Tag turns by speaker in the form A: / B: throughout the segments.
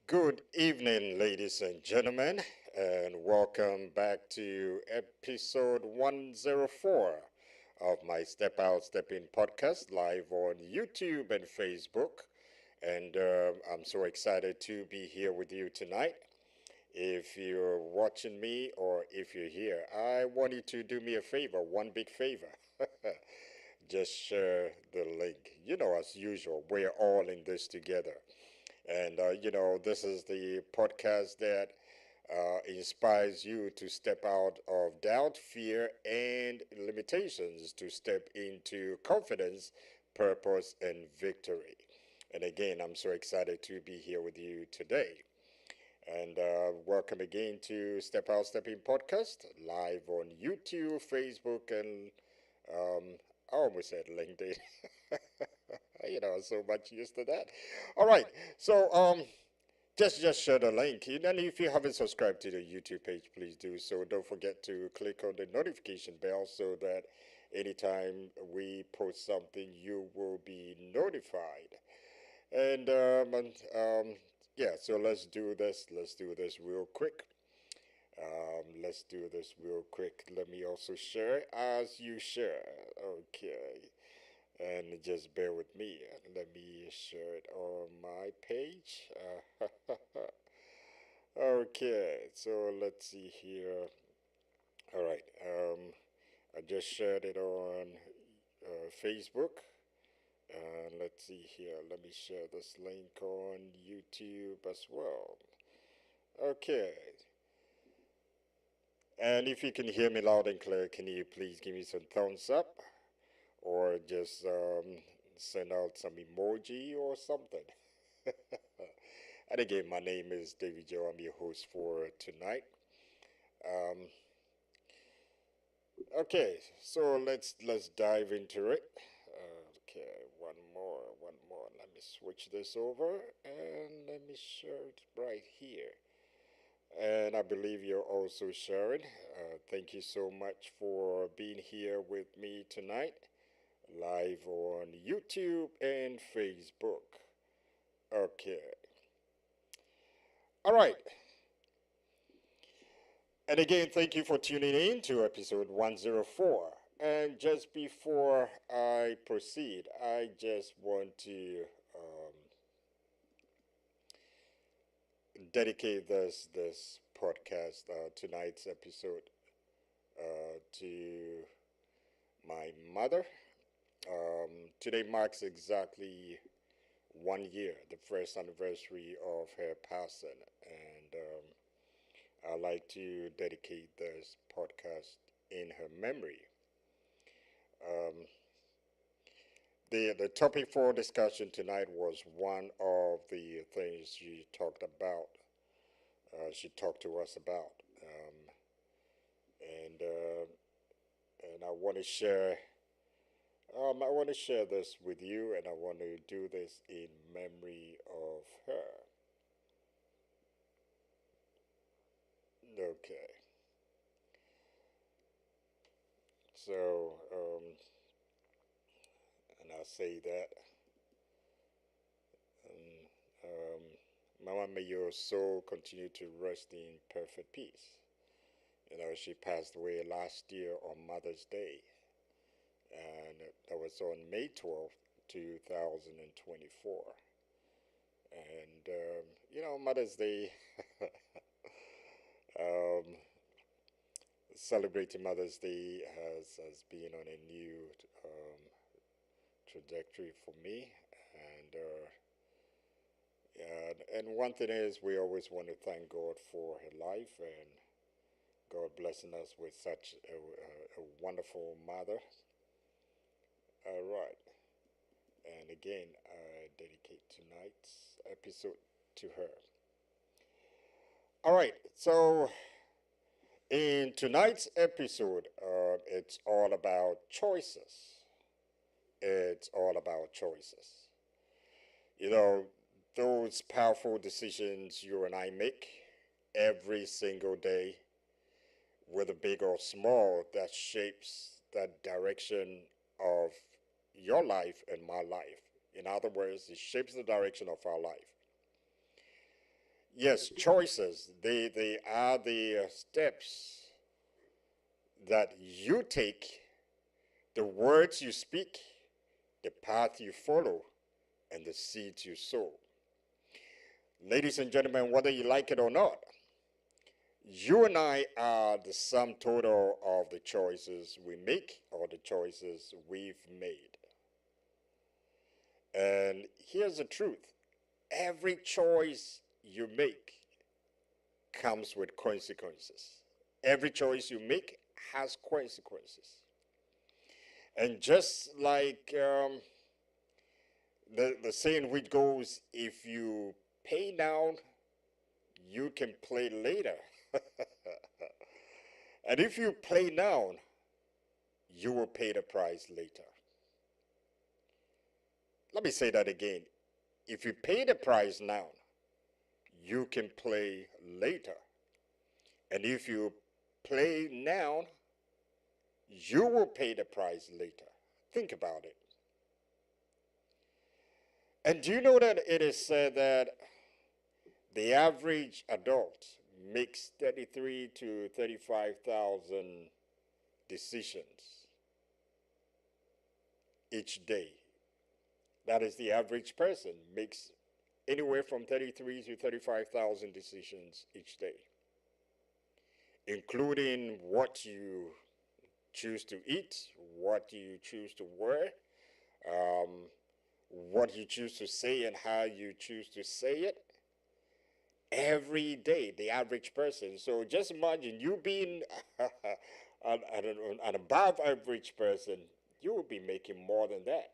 A: Good evening, ladies and gentlemen, and welcome back to episode 104 of my Step Out, Step In podcast live on YouTube and Facebook. And I'm so excited to be here with you tonight. If you're watching me or if you're here, I want you to do me a favor, one big favor. Just share the link. As usual, we're all in this together. And, this is the podcast that inspires you to step out of doubt, fear, and limitations to step into confidence, purpose, and victory. And again, I'm so excited to be here with you today. And welcome again to Step Out, Step In podcast, live on YouTube, Facebook, and um, I almost said LinkedIn. So much used to that. All right. So just share the link. And if you haven't subscribed to the YouTube page, please do so. Don't forget to click on the notification bell so that anytime we post something, you will be notified. And yeah, so let's do this. Let's do this real quick. Let's do this real quick. Let me also share as you share. Okay. And just bear with me. Let me share it on my page. Okay, so let's see here. All right, I just shared it on Facebook. Let's see here. Let me share this link on YouTube as well. Okay, and if you can hear me loud and clear, can you please give me some thumbs up or just send out some emoji or something? And again, my name is David Joe. I'm your host for tonight. Um, okay, so let's dive into it. Okay, one more. Let me switch this over and let me share it right here. And I believe you're also sharing. Thank you so much for being here with me tonight, live on YouTube and Facebook. Okay. All right. And again, thank you for tuning in to episode 104. And just before I proceed, I just want to dedicate this podcast, tonight's episode, to my mother. Today marks exactly 1 year, the first anniversary of her passing, and I'd like to dedicate this podcast in her memory. Um, the topic for discussion tonight was one of the things she talked about. She talked to us about, and I want to share. I want to share this with you, and I want to do this in memory of her. Okay, so and I say that, Mama, may your soul continue to rest in perfect peace. She passed away last year on Mother's Day, and that was on May 12th, 2024. And, Mother's Day, um, celebrating Mother's Day has been on a new um, trajectory for me. And one thing is, we always want to thank God for her life and God blessing us with such a wonderful mother. All right. And again, I dedicate tonight's episode to her. All right. So, in tonight's episode, it's all about choices. It's all about choices. You know, those powerful decisions you and I make every single day, whether big or small, that shapes that direction of your life and my life. In other words, it shapes the direction of our life. Yes, choices. They are the steps that you take, the words you speak, the path you follow, and the seeds you sow. Ladies and gentlemen, whether you like it or not, you and I are the sum total of the choices we make or the choices we've made. And here's the truth, every choice you make comes with consequences. Every choice you make has consequences. And just like the saying which goes, if you pay now, you can play later. And if you play now, you will pay the price later. Let me say that again. If you pay the price now, you can play later. And if you play now, you will pay the price later. Think about it. And do you know that it is said that the average adult makes 33 to 35,000 decisions each day? That is, the average person makes anywhere from 33 to 35,000 decisions each day, including what you choose to eat, what you choose to wear, um, what you choose to say, and how you choose to say it. Every day, the average person. So just imagine you being an above average person, you will be making more than that.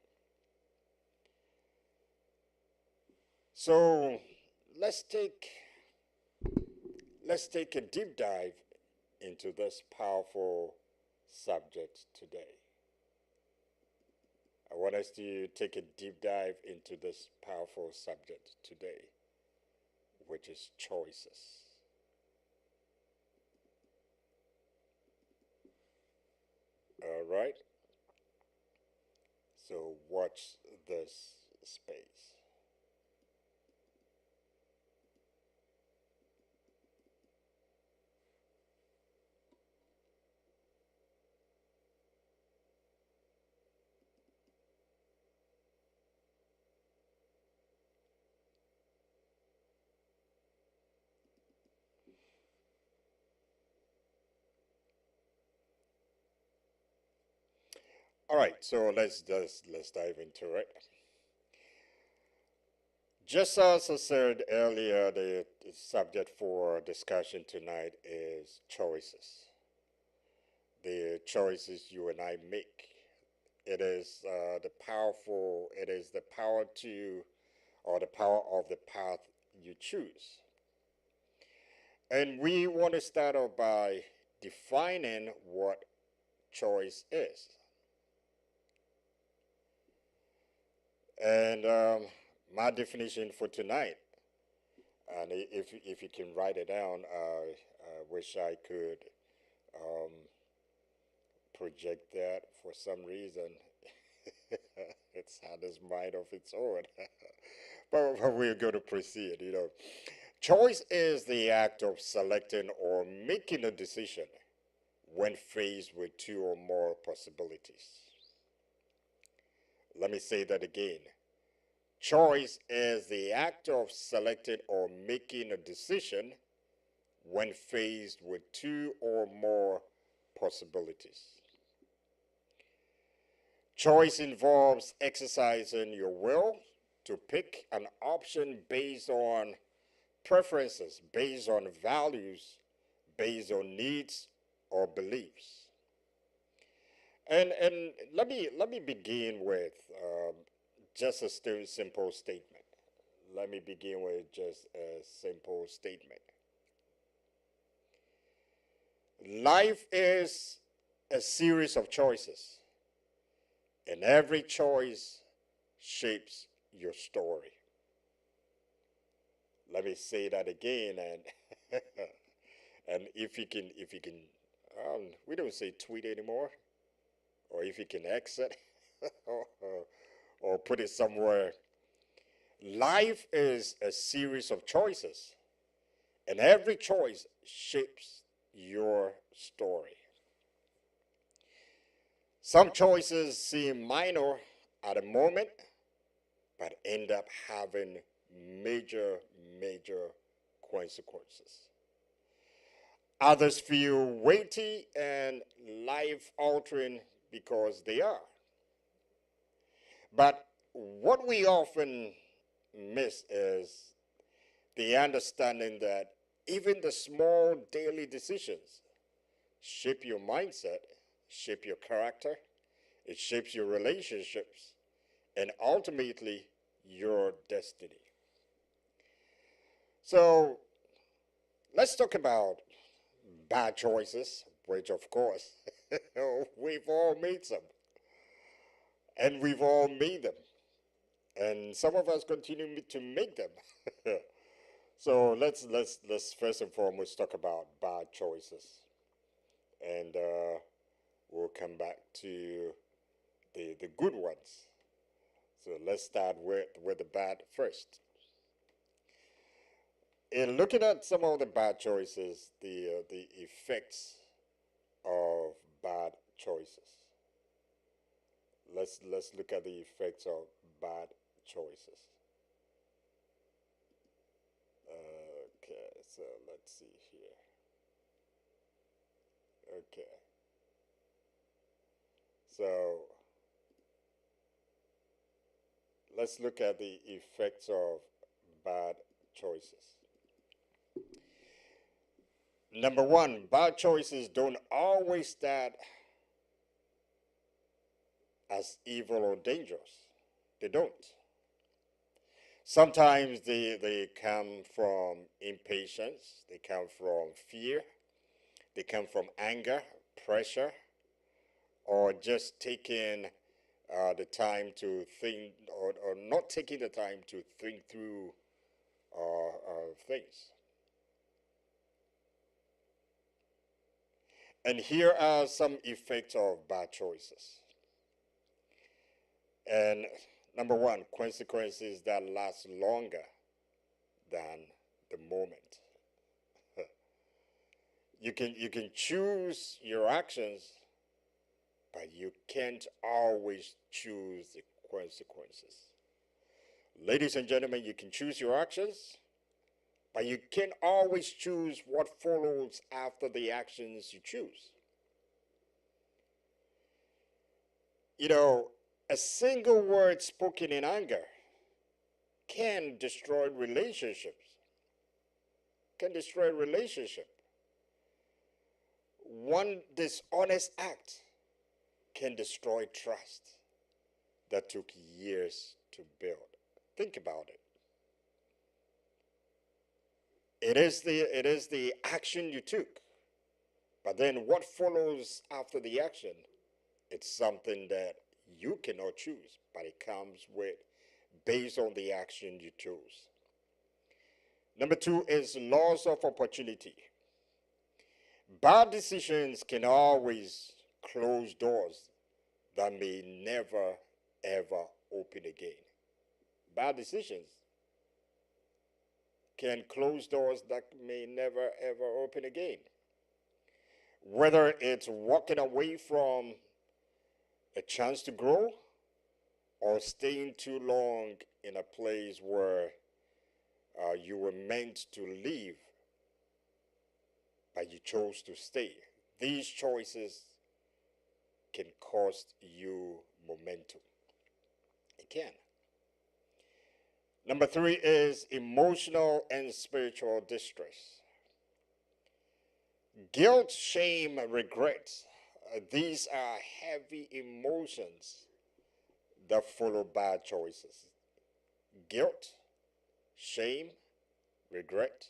A: So let's take let's take a deep dive into this powerful subject today. I want us to take a deep dive into this powerful subject today, which is choices. All right? So watch this space. All right, so let's dive into it. Just as I said earlier, the subject for discussion tonight is choices. The choices you and I make. It is it is the power to, or the power of the path you choose. And we want to start off by defining what choice is. And my definition for tonight, and if you can write it down, I wish I could um, project that. For some reason. It's had its mind of its own. But we're going to proceed, you know. Choice is the act of selecting or making a decision when faced with two or more possibilities. Let me say that again. Choice is the act of selecting or making a decision when faced with two or more possibilities. Choice involves exercising your will to pick an option based on preferences, based on values, based on needs or beliefs. And let me begin with just a simple statement. Let me begin with just a simple statement. Life is a series of choices, and every choice shapes your story. Let me say that again, and and if you can, we don't say tweet anymore, or if you can exit, or, put it somewhere. Life is a series of choices, And every choice shapes your story. Some choices seem minor at the moment, but end up having major, major consequences. Others feel weighty and life altering because they are. But what we often miss is the understanding that even the small daily decisions shape your mindset, shape your character, it shapes your relationships, and ultimately your destiny. So let's talk about bad choices, which of course we've all made some, and we've all made them, and some of us continue to make them. So let's first and foremost talk about bad choices, and we'll come back to the good ones. So let's start with the bad first. In looking at some of the bad choices, the effects of bad choices. Let's look at the effects of bad choices. Okay, so let's see here. Okay, so let's look at the effects of bad choices. Number one, bad choices don't always start as evil or dangerous. They don't. Sometimes they come from impatience, they come from fear, they come from anger, pressure, or just taking the time to think, or not taking the time to think through things. And here are some effects of bad choices. And number one, consequences that last longer than the moment. You can choose your actions, but you can't always choose the consequences. Ladies and gentlemen, you can choose your actions, but you can't always choose what follows after the actions you choose. You know, a single word spoken in anger can destroy relationships, can destroy a relationship. One dishonest act can destroy trust that took years to build. Think about it. It is the action you took, but then what follows after the action, it's something that you cannot choose, but it comes with based on the action you chose. Number two is loss of opportunity. Bad decisions can always close doors that may never ever open again. Bad decisions can close doors that may never ever open again. Whether it's walking away from a chance to grow or staying too long in a place where you were meant to leave, but you chose to stay. These choices can cost you momentum. It can. Number three is emotional and spiritual distress. Guilt, shame, regret. These are heavy emotions that follow bad choices. Guilt, shame, regret.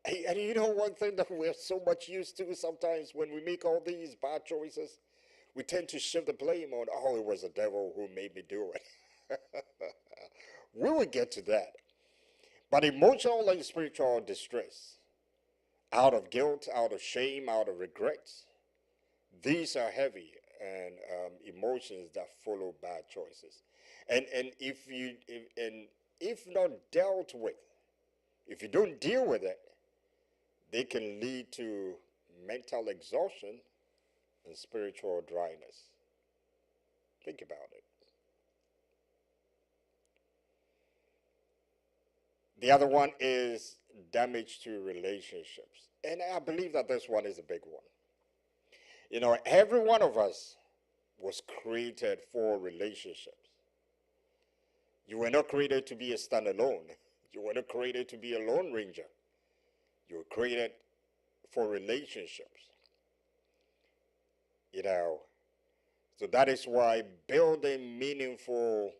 A: And you know one thing that we're so much used to sometimes when we make all these bad choices, we tend to shift the blame on, oh, it was the devil who made me do it. We will get to that. But emotional and spiritual distress, out of guilt, out of shame, out of regrets, these are heavy and emotions that follow bad choices. And if not dealt with, if you don't deal with it, they can lead to mental exhaustion and spiritual dryness. Think about it. The other one is damage to relationships. And I believe that this one is a big one. You know, every one of us was created for relationships. You were not created to be a standalone. You were not created to be a lone ranger. You were created for relationships. You know, so that is why building meaningful,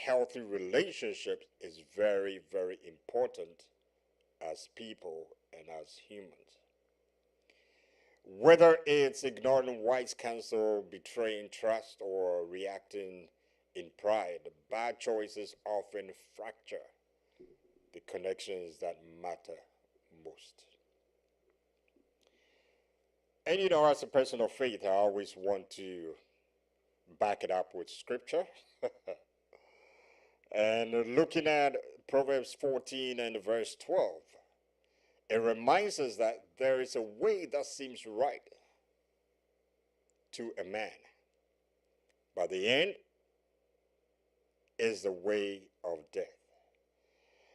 A: healthy relationships is very, very important as people and as humans. Whether it's ignoring wise counsel, betraying trust, or reacting in pride, bad choices often fracture the connections that matter most. And you know, as a person of faith, I always want to back it up with scripture. And looking at Proverbs 14 and verse 12, it reminds us that there is a way that seems right to a man, but the end is the way of death.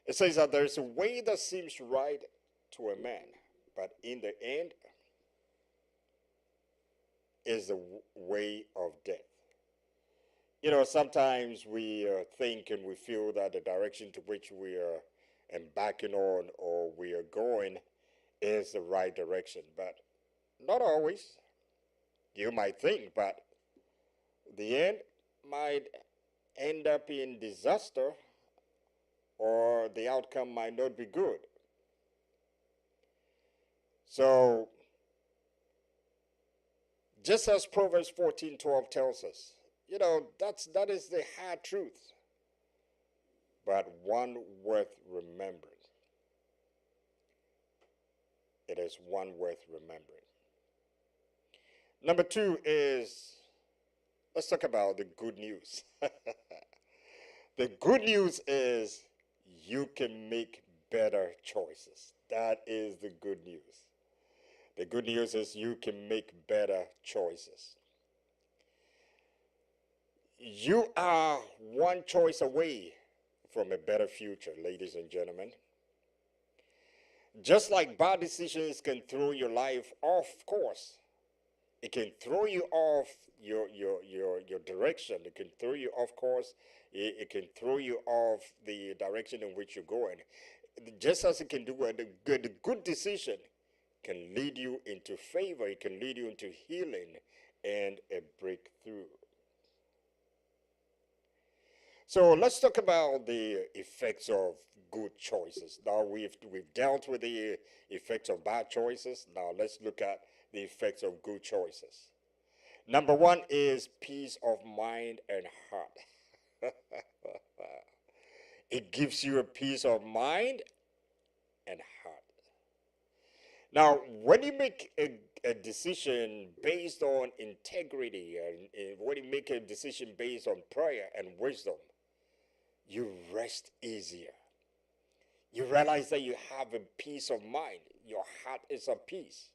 A: It says that there is a way that seems right to a man, but in the end is the way of death. You know, sometimes we think and we feel that the direction to which we are embarking on or we are going is the right direction, but not always. You might think, but the end might end up in disaster or the outcome might not be good. So, just as Proverbs 14:12 tells us, you know, that is the hard truth, but one worth remembering. It is one worth remembering. Number two is, let's talk about the good news. The good news is you can make better choices. That is the good news. The good news is you can make better choices. You are one choice away from a better future, ladies and gentlemen. Just like bad decisions can throw your life off course, it can throw you off your direction. It can throw you off course. It can throw you off the direction in which you're going. Just as it can do a good decision can lead you into favor. It can lead you into healing and a breakthrough. So let's talk about the effects of good choices. Now we've dealt with the effects of bad choices. Now let's look at the effects of good choices. Number one is peace of mind and heart. It gives you a peace of mind and heart. Now, when you make a decision based on integrity and when you make a decision based on prayer and wisdom, you rest easier. You realize that you have a peace of mind. Your heart is at peace.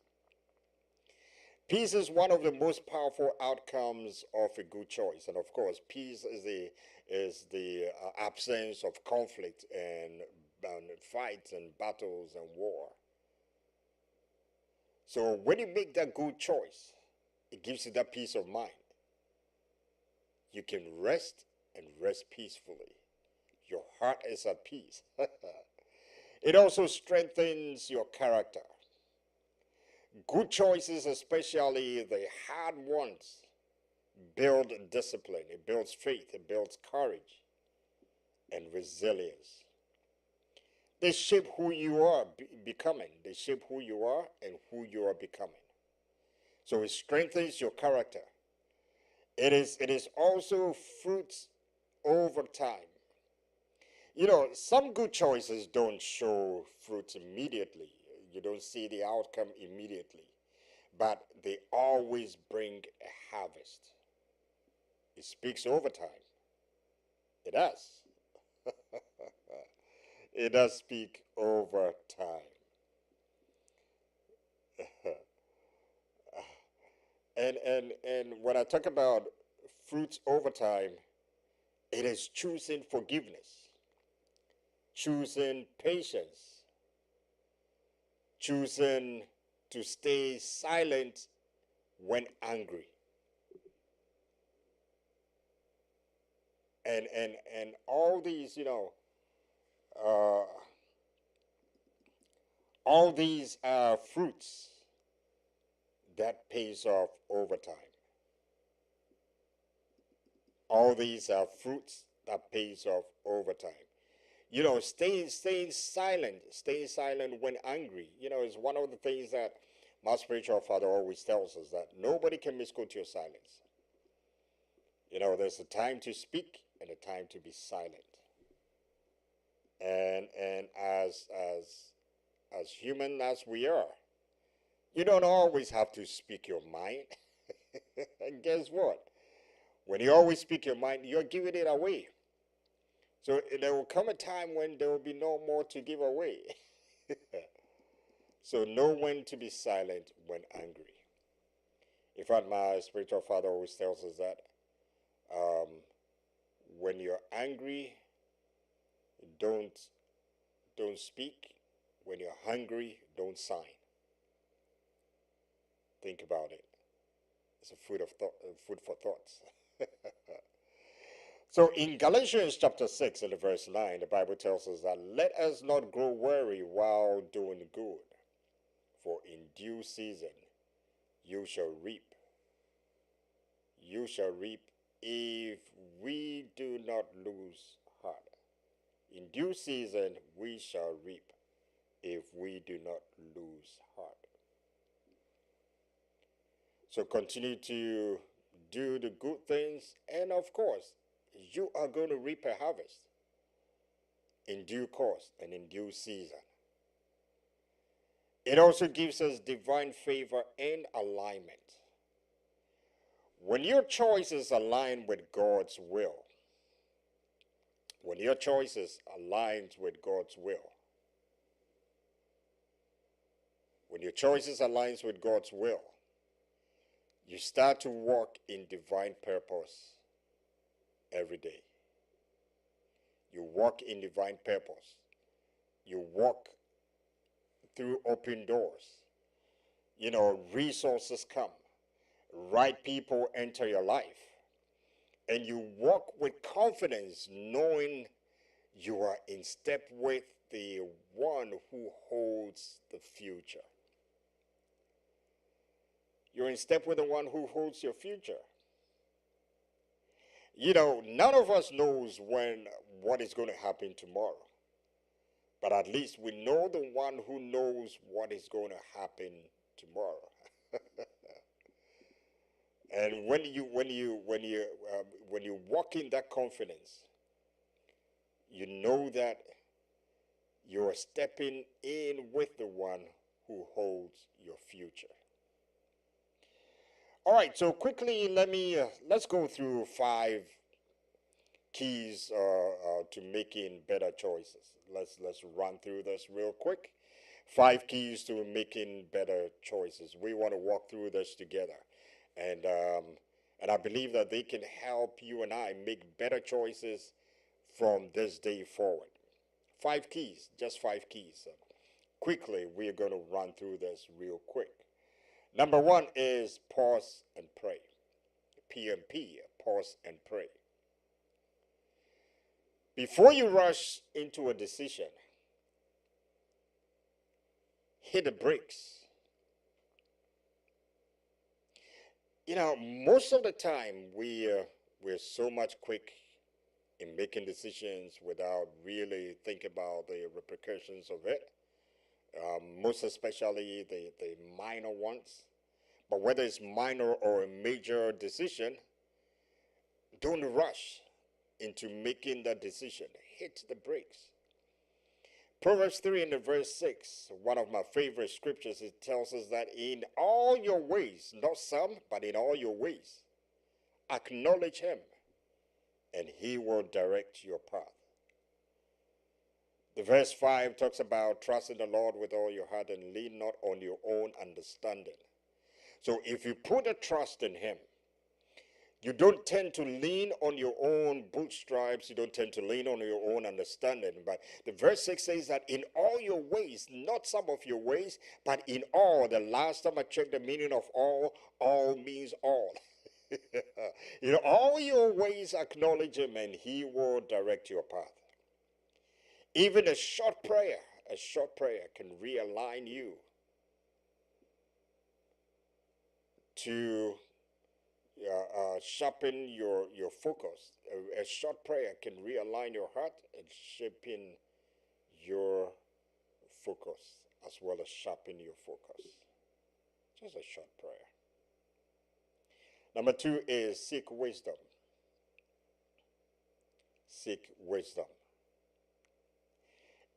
A: Peace is one of the most powerful outcomes of a good choice. And of course, peace is the absence of conflict and fights and battles and war. So when you make that good choice, it gives you that peace of mind. You can rest and rest peacefully. Your heart is at peace. It also strengthens your character. Good choices, especially the hard ones, build discipline. It builds faith. It builds courage and resilience. They shape who you are becoming. They shape who you are and who you are becoming. So it strengthens your character. It is also fruits over time. You know, some good choices don't show fruits immediately. You don't see the outcome immediately, but they always bring a harvest. It speaks over time. It does. It does speak over time. And when I talk about fruits over time, it is choosing forgiveness, choosing patience, choosing to stay silent when angry. And all these, uh, all these are fruits that pays off over time. All these are fruits that pays off over time. Staying silent when angry. Is one of the things that my spiritual father always tells us, that nobody can misquote your silence. There's a time to speak and a time to be silent. And as human as we are, you don't always have to speak your mind. And guess what? When you always speak your mind, you're giving it away. So there will come a time when there will be no more to give away. So know when to be silent when angry. In fact, my spiritual father always tells us that um, when you're angry, don't don't speak. When you're hungry, don't sign. Think about it. It's a food for thoughts. So in Galatians chapter 6 and verse 9, the Bible tells us that let us not grow weary while doing good, for in due season you shall reap. You shall reap if we do not lose heart. In due season we shall reap if we do not lose heart. So continue to do the good things, and of course, you are going to reap a harvest in due course and in due season. It also gives us divine favor and alignment. When your choices align with God's will, when your choices align with God's will, when your choices align with God's will, you start to walk in divine purpose every day. You walk in divine purpose. You walk through open doors. Resources come. Right people enter your life. And you walk with confidence, knowing you are in step with the one who holds the future. You're in step with the one who holds your future. None of us knows what is going to happen tomorrow. But at least we know the one who knows what is going to happen tomorrow. And when you walk in that confidence, you know that you are stepping in with the one who holds your future. All right, so quickly let's go through 5 keys to making better choices. Let's run through this real quick. 5 keys to making better choices. We want to walk through this together, and I believe that they can help you and I make better choices from this day forward. 5 keys, just 5 keys. Quickly, we are going to run through this real quick. Number 1 is pause and pray. PMP, pause and pray. Before you rush into a decision, hit the brakes. Most of the time we're so much quick in making decisions without really thinking about the repercussions of it. Most especially the minor ones. But whether it's minor or a major decision, don't rush into making that decision. Hit the brakes. Proverbs 3 and verse 6, one of my favorite scriptures, it tells us that in all your ways, not some, but in all your ways, acknowledge him, and he will direct your path. The verse 5 talks about trusting the Lord with all your heart and lean not on your own understanding. So if you put a trust in him, you don't tend to lean on your own bootstraps. You don't tend to lean on your own understanding. But the verse 6 says that in all your ways, not some of your ways, but in all. The last time I checked the meaning of all means all. In all your ways, acknowledge him and he will direct your path. Even a short prayer can realign you to sharpen your focus. A short prayer can realign your heart and sharpen your focus, as well as sharpen your focus. Just a short prayer. Number 2 is seek wisdom. Seek wisdom.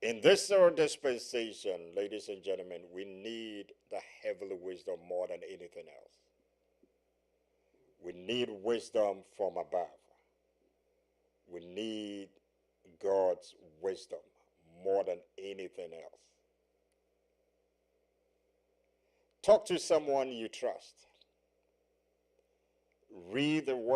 A: In this dispensation, ladies and gentlemen, we need the heavenly wisdom more than anything else. We need wisdom from above. We need God's wisdom more than anything else. Talk to someone you trust. Read the word